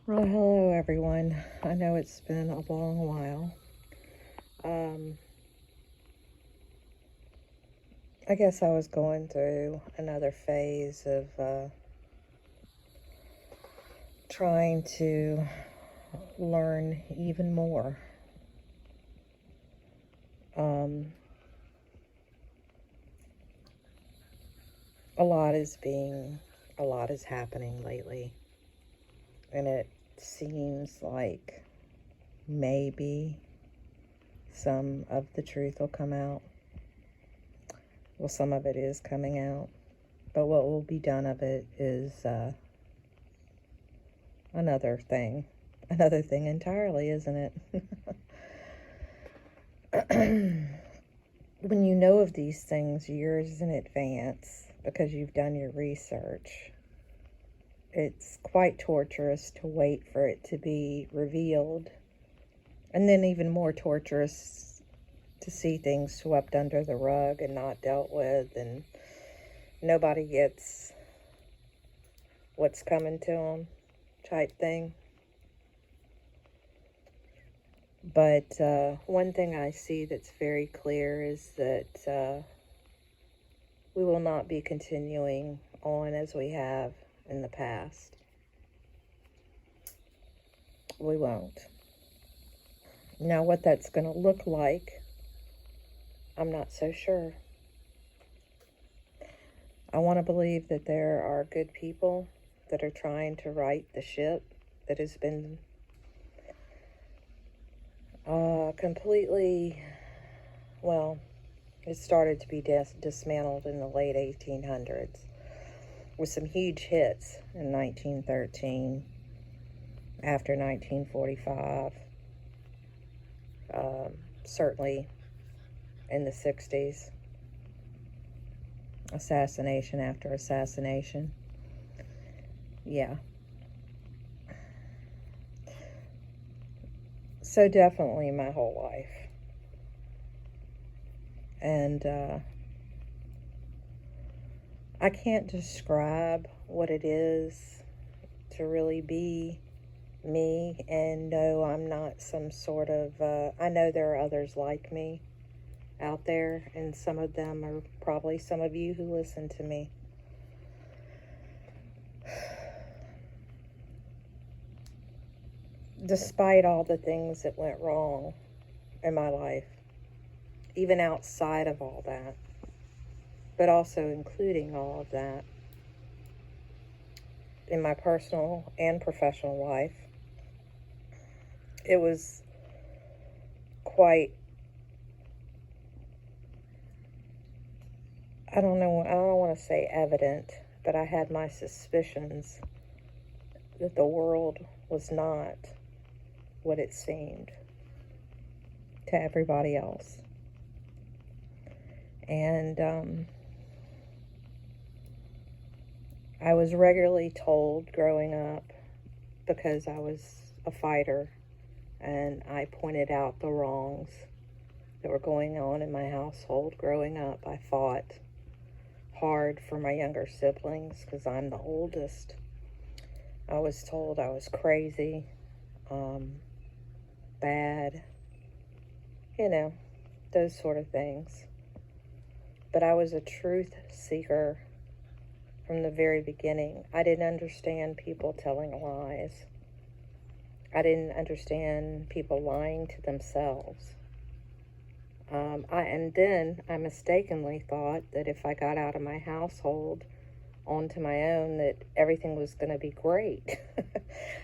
Well, hello everyone. I know it's been a long while. I guess I was going through another phase of trying to learn even more. Um, a lot is happening lately, and it seems like maybe some of the truth will come out. Well, some of it is coming out, but what will be done of it is another thing. Another thing entirely, isn't it? When you know of these things years in advance because you've done your research, it's quite torturous to wait for it to be revealed. And then even more torturous to see things swept under the rug and not dealt with, and nobody gets what's coming to them type thing. But one thing I see that's very clear is that we will not be continuing on as we have in the past. We won't. Now, what that's going to look like, I'm not so sure. I want to believe that there are good people that are trying to right the ship that has been completely, well, it started to be dismantled in the late 1800s with some huge hits in 1913, after 1945, certainly in the 60s, assassination after assassination. Yeah. So definitely my whole life. And I can't describe what it is to really be me. And no, I'm not some sort of, I know there are others like me out there, and some of them are probably some of you who listen to me. Despite all the things that went wrong in my life, even outside of all that, but also including all of that in my personal and professional life, it was quite, I don't want to say evident, but I had my suspicions that the world was not what it seemed to everybody else. And I was regularly told growing up, because I was a fighter and I pointed out the wrongs that were going on in my household growing up. I fought hard for my younger siblings because I'm the oldest. I was told I was crazy, bad, those sort of things. But I was a truth seeker from the very beginning. I didn't understand people telling lies. I didn't understand people lying to themselves. And then I mistakenly thought that if I got out of my household onto my own, that everything was going to be great.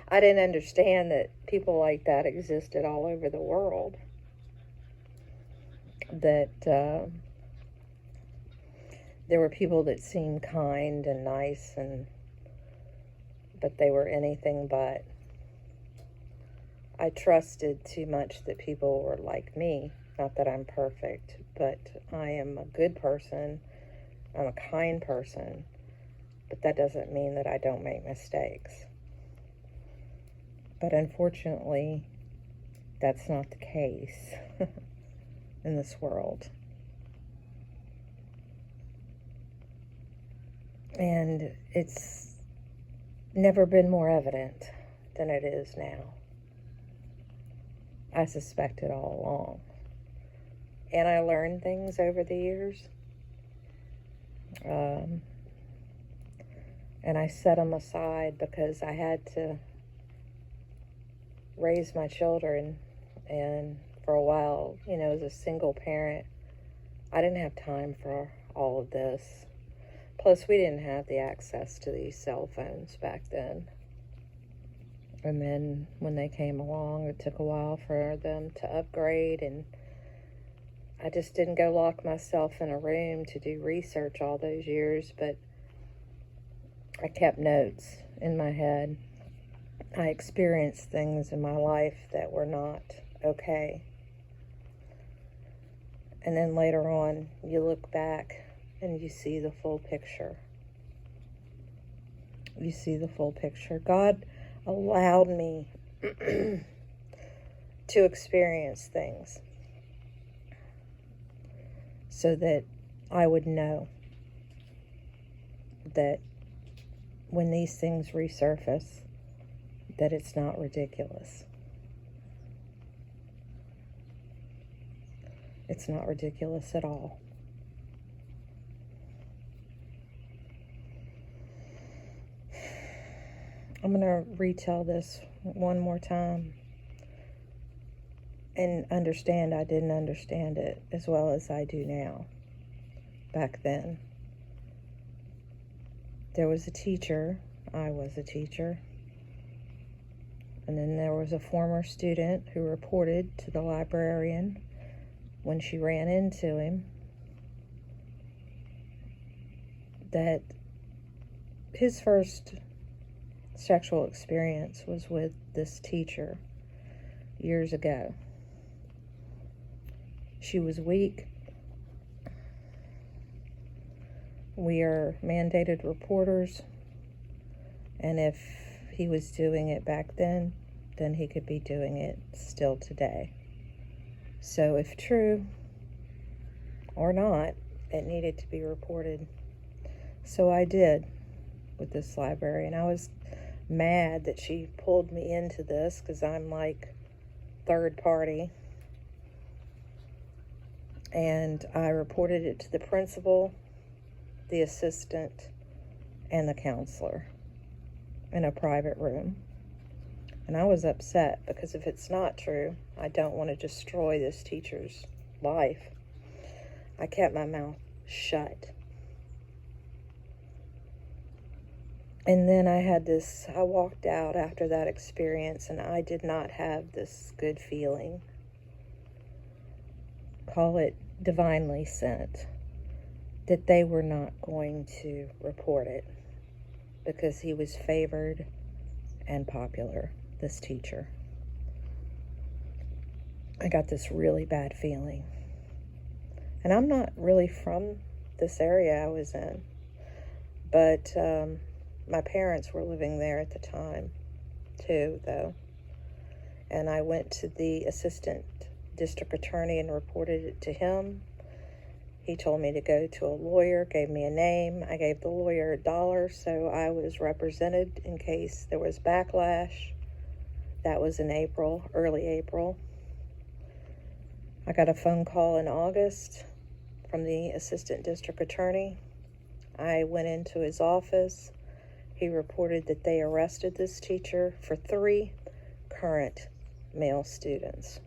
I didn't understand that people like that existed all over the world. That there were people that seemed kind and nice, but they were anything but. I trusted too much that people were like me. Not that I'm perfect, but I am a good person. I'm a kind person. But that doesn't mean that I don't make mistakes. But unfortunately, that's not the case in this world. And it's never been more evident than it is now. I suspected all along. And I learned things over the years. And I set them aside because I had to raise my children. And for a while, as a single parent, I didn't have time for all of this. Plus, we didn't have the access to these cell phones back then. And then when they came along, it took a while for them to upgrade, and I just didn't go lock myself in a room to do research all those years, but I kept notes in my head. I experienced things in my life that were not okay. And then later on, you look back and you see the full picture. You see the full picture. God allowed me to experience things so that I would know that when these things resurface, that it's not ridiculous. It's not ridiculous at all. I'm going to retell this one more time and understand I didn't understand it as well as I do now. Back then, there was a teacher. I was a teacher. And then there was a former student who reported to the librarian when she ran into him that his first sexual experience was with this teacher years ago. She was weak. We are mandated reporters, and if he was doing it back then he could be doing it still today. So if true or not, it needed to be reported. So I did with this librarian. I was mad that she pulled me into this because I'm like third party. And I reported it to the principal, the assistant, and the counselor in a private room. And I was upset because if it's not true, I don't want to destroy this teacher's life. I kept my mouth shut. And then I walked out after that experience, and I did not have this good feeling. Call it divinely sent, that they were not going to report it because he was favored and popular, this teacher. I got this really bad feeling. And I'm not really from this area I was in, but my parents were living there at the time too, though. And I went to the assistant district attorney and reported it to him. He told me to go to a lawyer, gave me a name. I gave the lawyer $1, so I was represented in case there was backlash. That was in April, early April. I got a phone call in August from the assistant district attorney. I went into his office. He reported that they arrested this teacher for 3 current male students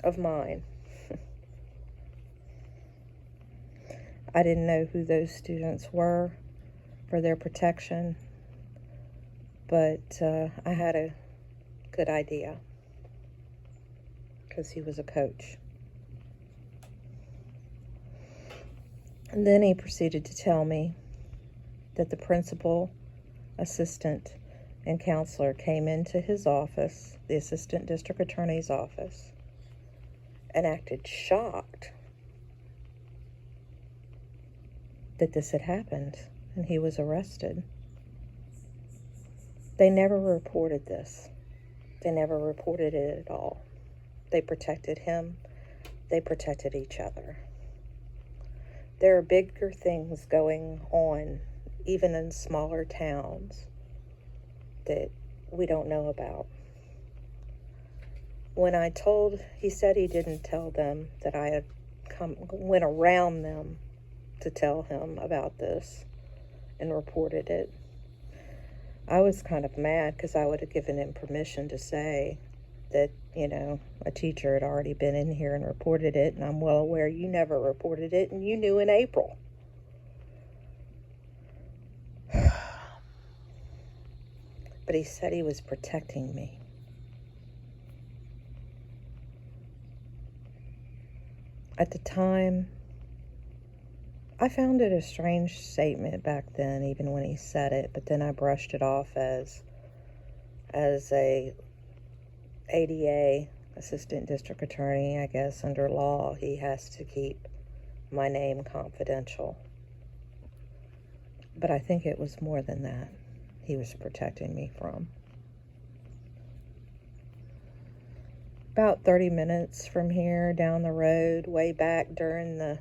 of mine. I didn't know who those students were for their protection, but I had a good idea because he was a coach. And then he proceeded to tell me that the principal, assistant, and counselor came into his office, the assistant district attorney's office, and acted shocked that this had happened and he was arrested. They never reported this. They never reported it at all. They protected him. They protected each other. There are bigger things going on, even in smaller towns, that we don't know about. He said he didn't tell them that I had went around them to tell him about this and reported it. I was kind of mad because I would have given him permission to say that, a teacher had already been in here and reported it, and I'm well aware you never reported it, and you knew in April. But he said he was protecting me. At the time, I found it a strange statement back then, even when he said it, but then I brushed it off as a ADA, assistant district attorney. I guess under law, he has to keep my name confidential. But I think it was more than that he was protecting me from. About 30 minutes from here, down the road, way back during the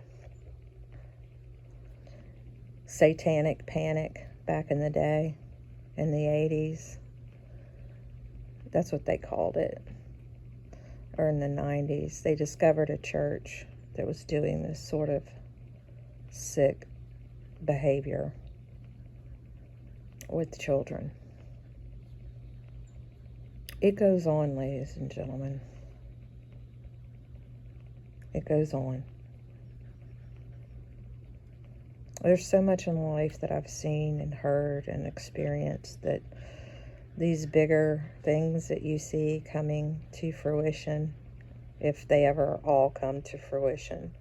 satanic panic back in the day, in the 80s. That's what they called it. Or in the 90s, they discovered a church that was doing this sort of sick behavior with children. It goes on, ladies and gentlemen. It goes on. There's so much in life that I've seen and heard and experienced that these bigger things that you see coming to fruition, if they ever all come to fruition,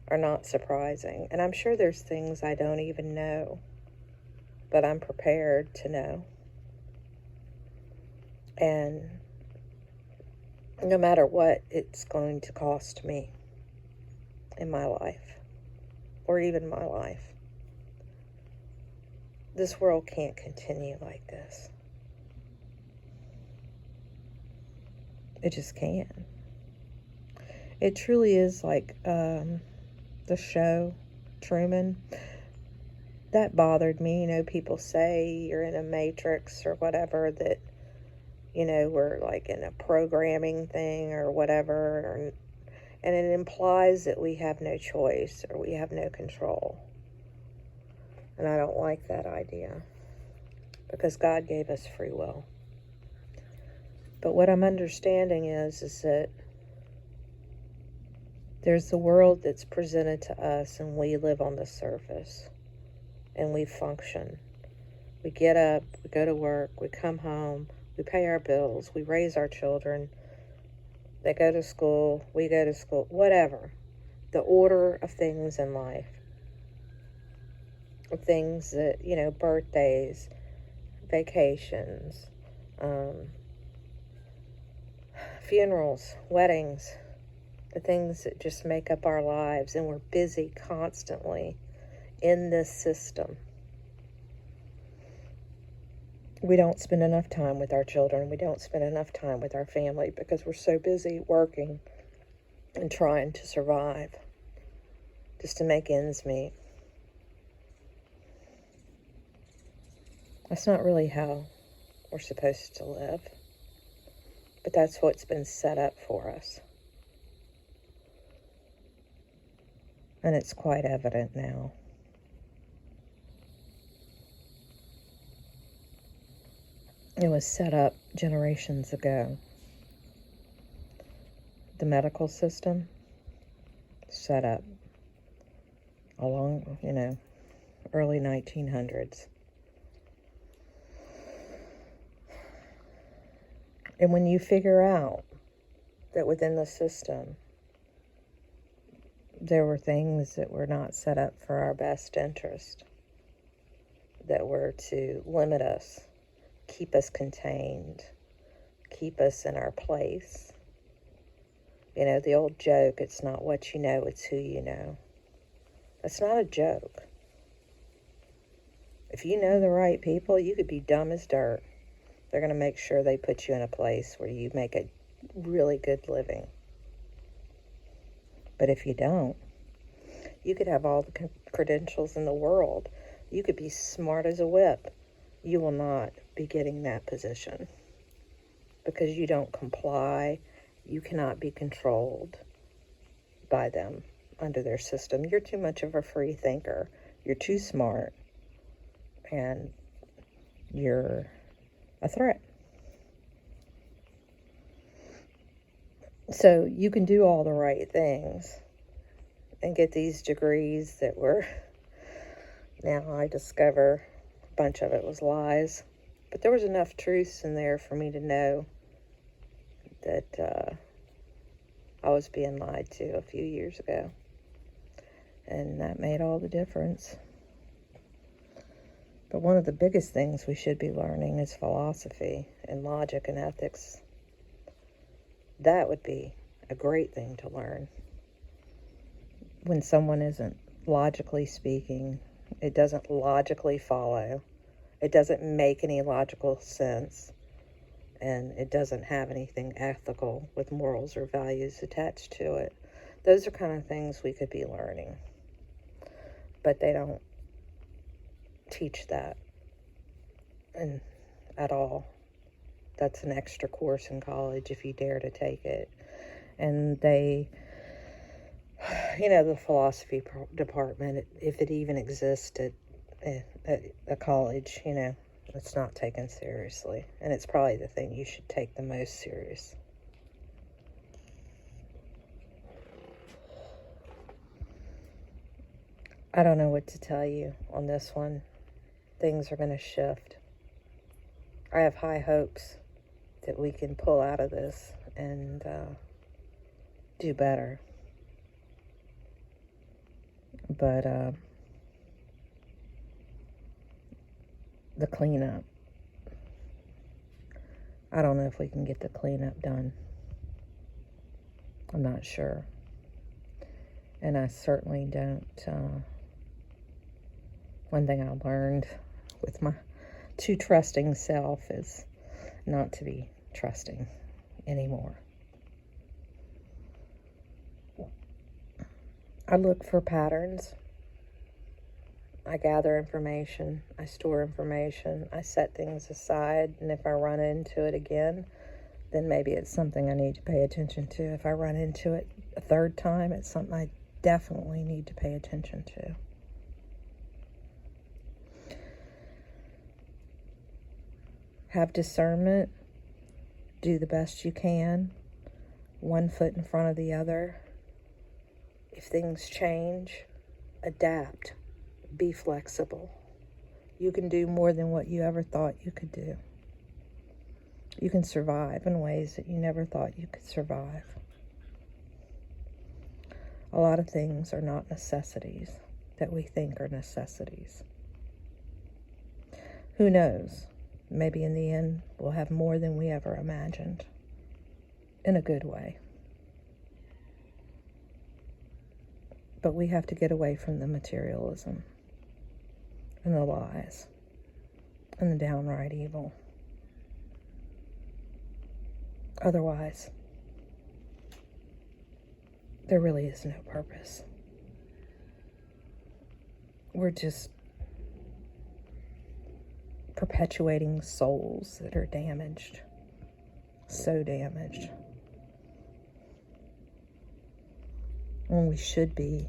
are not surprising. And I'm sure there's things I don't even know, but I'm prepared to know. And no matter what it's going to cost me in my life, or even my life, this world can't continue like this. It just can't. It truly is like the show Truman. That bothered me. People say you're in a matrix or whatever, that, we're like in a programming thing or whatever. And it implies that we have no choice or we have no control. And I don't like that idea, because God gave us free will. But what I'm understanding is that there's the world that's presented to us, and we live on the surface, and we function. We get up, we go to work, we come home, we pay our bills, we raise our children, they go to school, we go to school, whatever. The order of things in life. Things that, birthdays, vacations, funerals, weddings, the things that just make up our lives, and we're busy constantly in this system. We don't spend enough time with our children. We don't spend enough time with our family because we're so busy working and trying to survive just to make ends meet. That's not really how we're supposed to live, but that's what's been set up for us. And it's quite evident now. It was set up generations ago. The medical system set up along, early 1900s. And when you figure out that within the system there were things that were not set up for our best interest, that were to limit us, keep us contained, keep us in our place. The old joke, it's not what you know, it's who you know. That's not a joke. If you know the right people, you could be dumb as dirt. They're going to make sure they put you in a place where you make a really good living. But if you don't, you could have all the credentials in the world. You could be smart as a whip. you will not be getting that position because you don't comply. You cannot be controlled by them under their system. You're too much of a free thinker. You're too smart, and you're a threat. So you can do all the right things and get these degrees that were, now I discover a bunch of it was lies. But there was enough truths in there for me to know that I was being lied to a few years ago. And that made all the difference. But one of the biggest things we should be learning is philosophy and logic and ethics. That would be a great thing to learn. When someone isn't logically speaking, it doesn't logically follow, it doesn't make any logical sense, and it doesn't have anything ethical with morals or values attached to it. Those are kind of things we could be learning. But they don't teach that at all. That's an extra course in college if you dare to take it. And they, the philosophy department, if it even exists at a college, it's not taken seriously. And it's probably the thing you should take the most serious. I don't know what to tell you on this one. Things are going to shift. I have high hopes that we can pull out of this and do better. But the cleanup, I don't know if we can get the cleanup done. I'm not sure. And I certainly don't. One thing I learned with my too trusting self is not to be trusting anymore. I look for patterns. I gather information. I store information. I set things aside. And if I run into it again, then maybe it's something I need to pay attention to. If I run into it a third time, it's something I definitely need to pay attention to. Have discernment. Do the best you can. One foot in front of the other. If things change, adapt. Be flexible. You can do more than what you ever thought you could do. You can survive in ways that you never thought you could survive. A lot of things are not necessities that we think are necessities. Who knows? Maybe in the end, we'll have more than we ever imagined. In a good way. But we have to get away from the materialism and the lies and the downright evil. Otherwise, there really is no purpose. We're just perpetuating souls that are damaged, so damaged. When we should be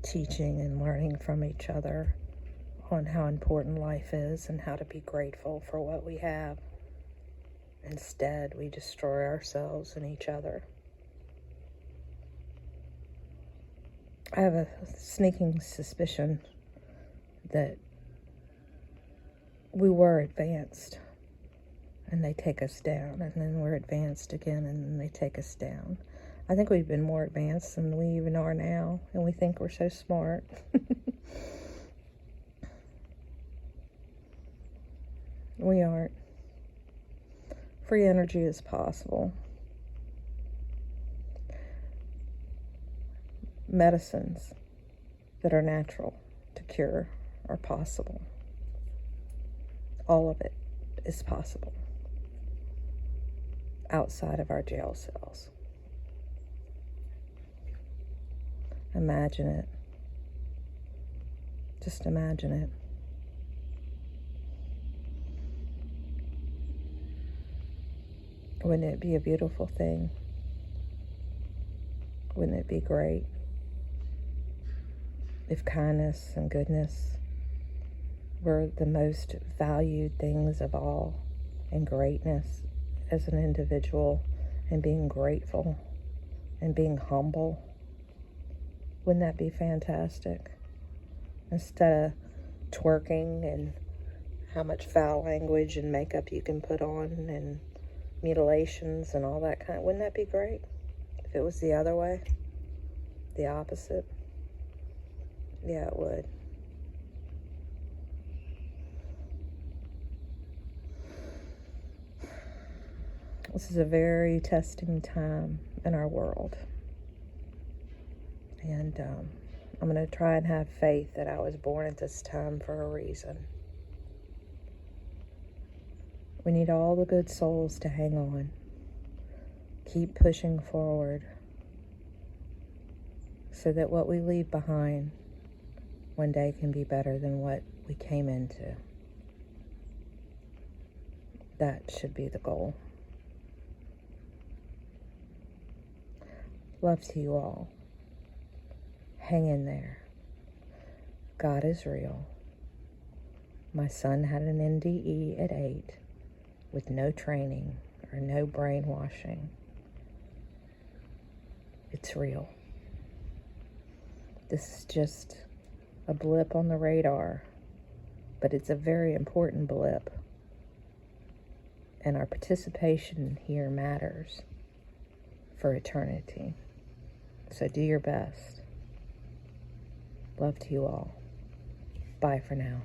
teaching and learning from each other on how important life is and how to be grateful for what we have. Instead, we destroy ourselves and each other. I have a sneaking suspicion that we were advanced and they take us down, and then we're advanced again and then they take us down. I think we've been more advanced than we even are now, and we think we're so smart. We aren't. Free energy is possible. Medicines that are natural to cure are possible. All of it is possible outside of our jail cells. Imagine it. Just imagine it. Wouldn't it be a beautiful thing? Wouldn't it be great if kindness and goodness were the most valued things of all, and greatness as an individual, and being grateful and being humble? Wouldn't that be fantastic? Instead of twerking and how much foul language and makeup you can put on and mutilations and all that kind. Wouldn't that be great if it was the other way? The opposite? Yeah, it would. This is a very testing time in our world. And I'm going to try and have faith that I was born at this time for a reason. We need all the good souls to hang on. Keep pushing forward so that what we leave behind one day can be better than what we came into. That should be the goal. Love to you all. Hang in there. God is real. My son had an NDE at 8 with no training or no brainwashing. It's real. This is just a blip on the radar, but it's a very important blip. And our participation here matters for eternity. So do your best. Love to you all. Bye for now.